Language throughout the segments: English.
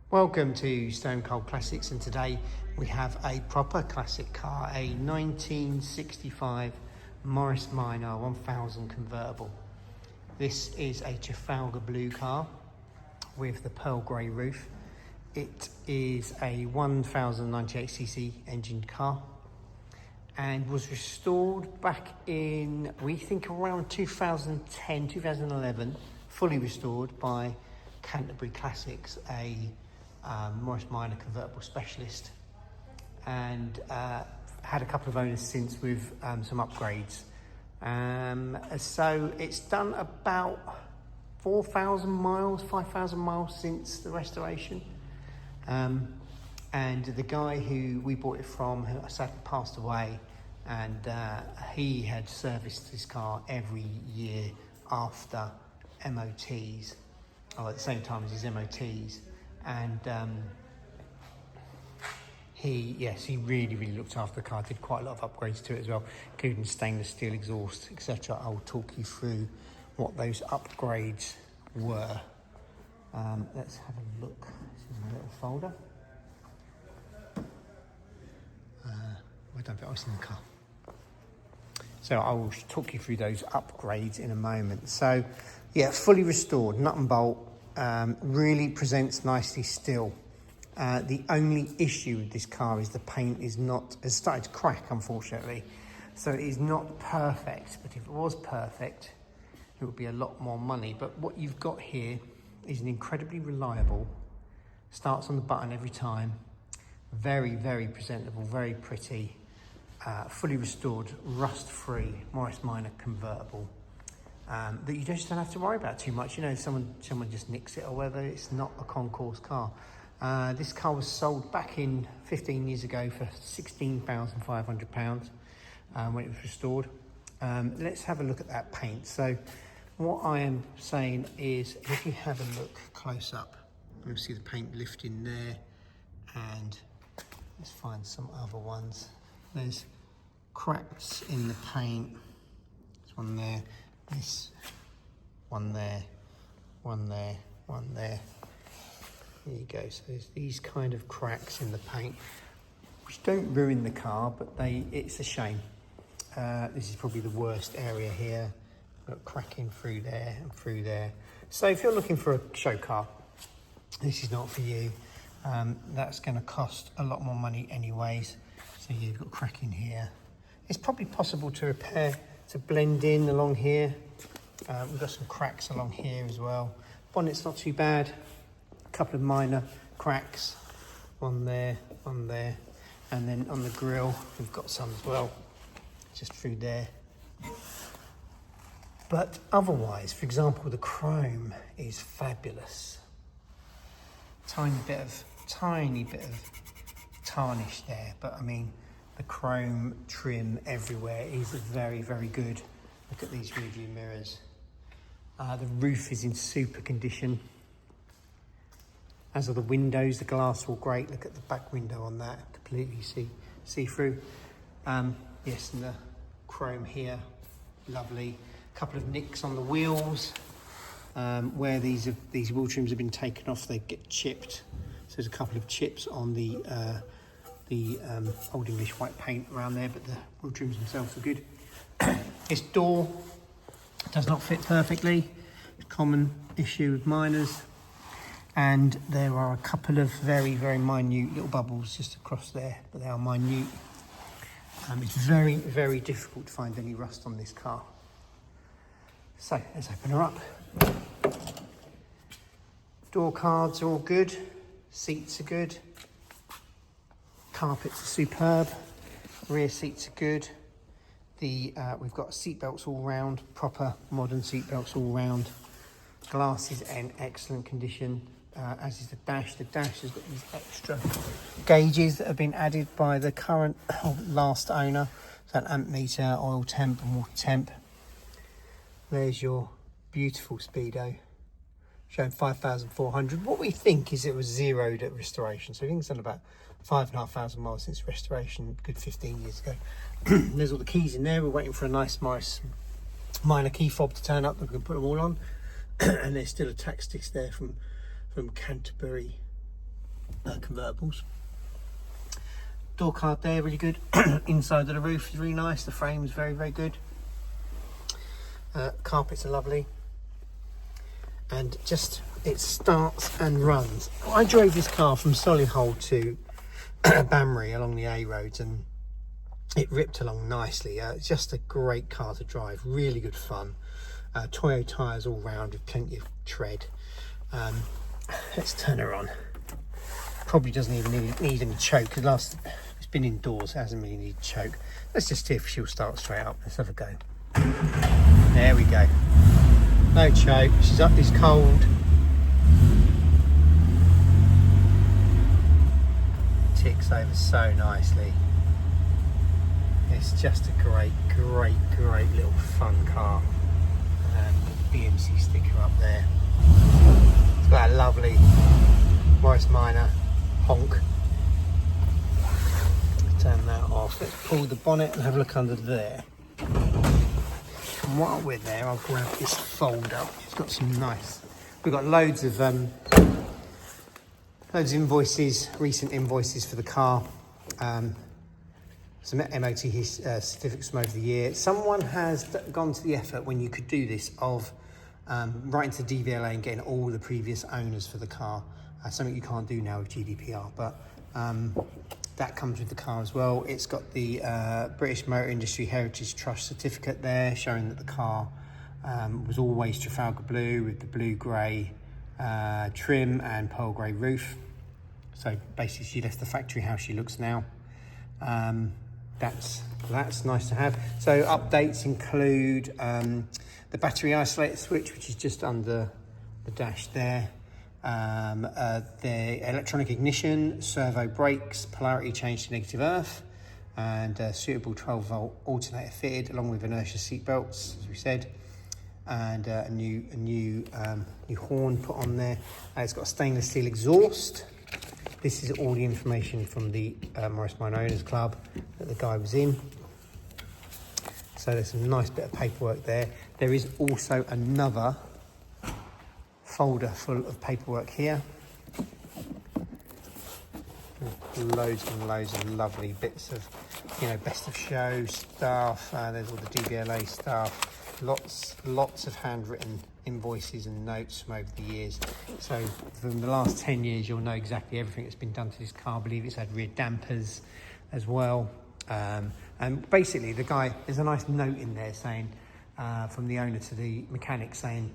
Welcome to Stone Cold Classics, and today we have a proper classic car, a 1965 Morris Minor 1000 convertible. This is a Trafalgar blue car with the pearl grey roof. It is a 1098cc engine car and was restored back in, we think, around 2010, 2011, fully restored by Canterbury Classics, a Morris Minor convertible specialist, and had a couple of owners since with some upgrades. So it's done about 4,000 miles, 5,000 miles since the restoration. And the guy who we bought it from, who sadly passed away, and he had serviced his car every year after MOTs, or at the same time as his MOTs. And he really looked after the car, did quite a lot of upgrades to it as well, including stainless steel exhaust, etc. I'll talk you through what those upgrades were. Let's have a look. This is my little folder. I don't think I was in the car. So I will talk you through those upgrades in a moment. So yeah, fully restored, nut and bolt. Really presents nicely still. The only issue with this car is the paint has started to crack, unfortunately. So it is not perfect, but if it was perfect, it would be a lot more money. But what you've got here is an incredibly reliable, starts on the button every time, very presentable, very pretty, fully restored, rust-free Morris Minor convertible. That you just don't have to worry about too much. You know, if someone just nicks it or whether it's not a concours car. This car was sold back in 15 years ago for £16,500 when it was restored. Let's have a look at that paint. So what I am saying is, if you have a look close up, you'll see the paint lifting there, and let's find some other ones. There's cracks in the paint. There's one there. This one there, one there, one there. There you go. So there's these kind of cracks in the paint, which don't ruin the car, but it's a shame. This is probably the worst area here. Got cracking through there and through there. So if you're looking for a show car, this is not for you. That's going to cost a lot more money anyways. So you've got cracking here. It's probably possible to repair, to blend in along here. We've got some cracks along here as well. Bonnet's not too bad. A couple of minor cracks, one there, and then on the grille we've got some as well, just through there. But otherwise, for example, the chrome is fabulous. Tiny bit of tarnish there, but I mean, the chrome trim everywhere is very good. Look at these rear view mirrors. The roof is in super condition, as are the windows. The glass all great. Look at the back window on that, completely see through. Yes, and the chrome here, lovely. A couple of nicks on the wheels, where these wheel trims have been taken off, they get chipped. So there's a couple of chips on the Old English white paint around there, but the wheel trims themselves are good. This door does not fit perfectly, common issue with minors, and there are a couple of very minute little bubbles just across there, but they are minute. It's very difficult to find any rust on this car. So let's open her up. Door cards are all good, seats are good, carpets are superb, rear seats are good. We've got seat belts all round, proper modern seat belts all round. Glass is in excellent condition, as is the dash. The dash has got these extra gauges that have been added by the current last owner. So an amp meter, oil temp and water temp. There's your beautiful speedo, showing 5,400. What we think is it was zeroed at restoration. So I think it's done about 5,500 miles since restoration, good 15 years ago. There's all the keys in there. We're waiting for a nice Morris Minor key fob to turn up. We can put them all on. And there's still a tax stick there from Canterbury convertibles. Door card there, really good. Inside of the roof is really nice. The frame's very, very good. Carpets are lovely. And just, it starts and runs. I drove this car from Solihull to Banbury along the A roads, and it ripped along nicely. It's just a great car to drive, really good fun. Toyo tyres all round with plenty of tread. Let's turn her on. Probably doesn't even need any choke. It's been indoors, it hasn't really needed choke. Let's just see if she'll start straight up. Let's have a go. There we go. No choke, she's up this cold. Ticks over so nicely. It's just a great little fun car. BMC sticker up there. It's got a lovely Morris Minor honk. Turn that off. Let's pull the bonnet and have a look under there. And while we're there, I'll grab this folder. It's got some nice. We've got loads of invoices, recent invoices for the car. Some MOT certificates from over the year. Someone has gone to the effort, when you could do this, of writing to DVLA and getting all the previous owners for the car. Something you can't do now with GDPR, but that comes with the car as well. It's got the British Motor Industry Heritage Trust certificate there, showing that the car was always Trafalgar blue with the blue-grey trim and pearl grey roof. So basically she left the factory how she looks now. That's nice to have. So updates include the battery isolator switch, which is just under the dash there. The electronic ignition, servo brakes, polarity change to negative earth, and suitable 12-volt alternator fitted, along with inertia seat belts, as we said, and a new horn put on there. It's got a stainless steel exhaust. This is all the information from the Morris Minor Owners Club that the guy was in. So there's some nice bit of paperwork there. There is also another folder full of paperwork here. Loads and loads of lovely bits of, best of show stuff. There's all the DVLA stuff. Lots of handwritten invoices and notes from over the years. So from the last 10 years, you'll know exactly everything that's been done to this car. I believe it's had rear dampers as well. And basically the guy, there's a nice note in there saying, from the owner to the mechanic, saying,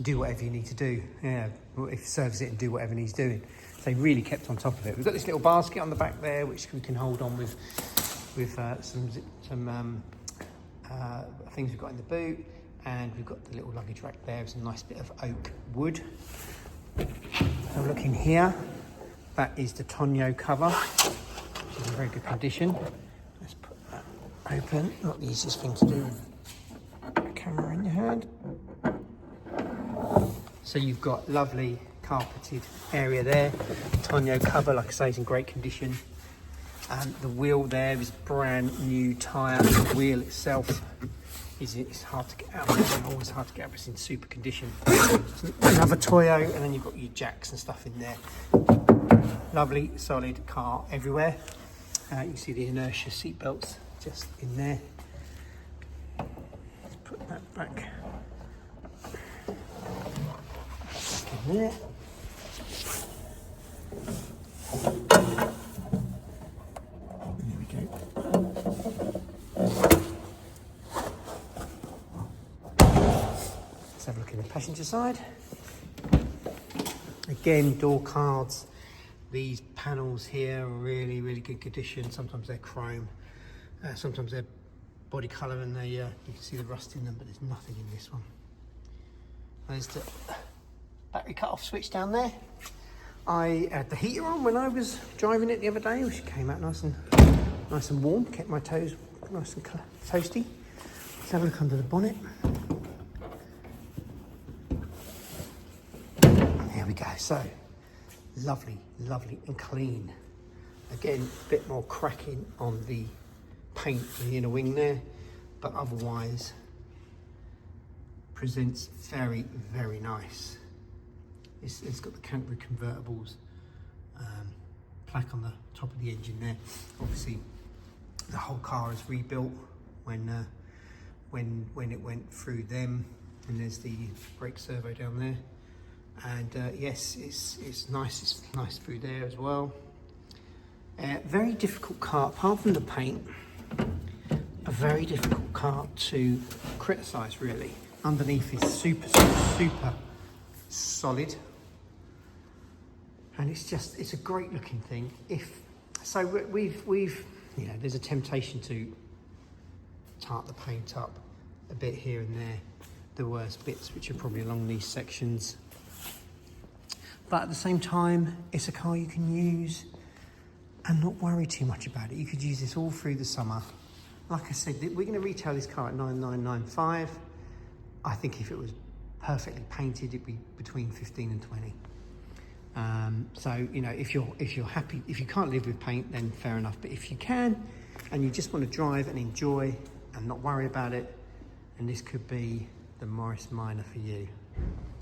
do whatever you need to do. Yeah, if service it and do whatever he's doing. So he really kept on top of it. We've got this little basket on the back there, which we can hold on with some things we've got in the boot, and we've got the little luggage rack there. It's a nice bit of oak wood. So look in here. That is the tonneau cover, which is in very good condition. Let's put that open. Not the easiest thing to do with a camera in your hand. So you've got lovely carpeted area there. Tonneau cover, like I say, is in great condition. The wheel there is brand new tyre. The wheel itself is hard to get out. It's always hard to get out. It's in super condition. Another Toyo, and then you've got your jacks and stuff in there. Lovely, solid car everywhere. You can see the inertia seat belts just in there. Let's put that back in there. There we go. Let's have a look in the passenger side. Again, door cards. These panels here are really, really good condition. Sometimes they're chrome, sometimes they're body colour, and they you can see the rust in them, but there's nothing in this one. There's the battery cut-off switch down there. I had the heater on when I was driving it the other day, which came out nice and warm, kept my toes nice and toasty. Let's have a look under the bonnet. There we go. So lovely and clean. Again, a bit more cracking on the paint in the inner wing there, but otherwise presents very, very nice. It's got the Convertibles plaque on the top of the engine there. Obviously, the whole car is rebuilt when it went through them, and there's the brake servo down there. And yes, it's nice. It's nice through there as well. Very difficult car, apart from the paint. A very difficult car to criticise, really. Underneath is super solid, and it's a great looking thing. We've you know, there's a temptation to tart the paint up a bit here and there, the worst bits, which are probably along these sections. But at the same time, it's a car you can use and not worry too much about it. You could use this all through the summer. Like I said, we're going to retail this car at $9,995. I think if it was perfectly painted, it'd be between 15 and 20. So, you know, if you're happy, if you can't live with paint, then fair enough. But if you can, and you just want to drive and enjoy and not worry about it, and this could be the Morris Minor for you.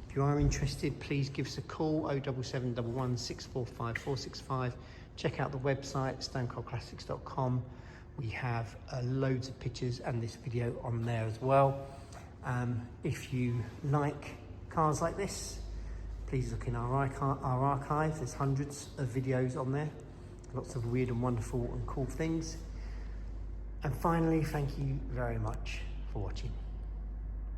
If you are interested, please give us a call, 07711 645 465. Check out the website, stonecoldclassics.com. We have loads of pictures and this video on there as well. If you like cars like this, please look in our archive. There's hundreds of videos on there. Lots of weird and wonderful and cool things. And finally, thank you very much for watching.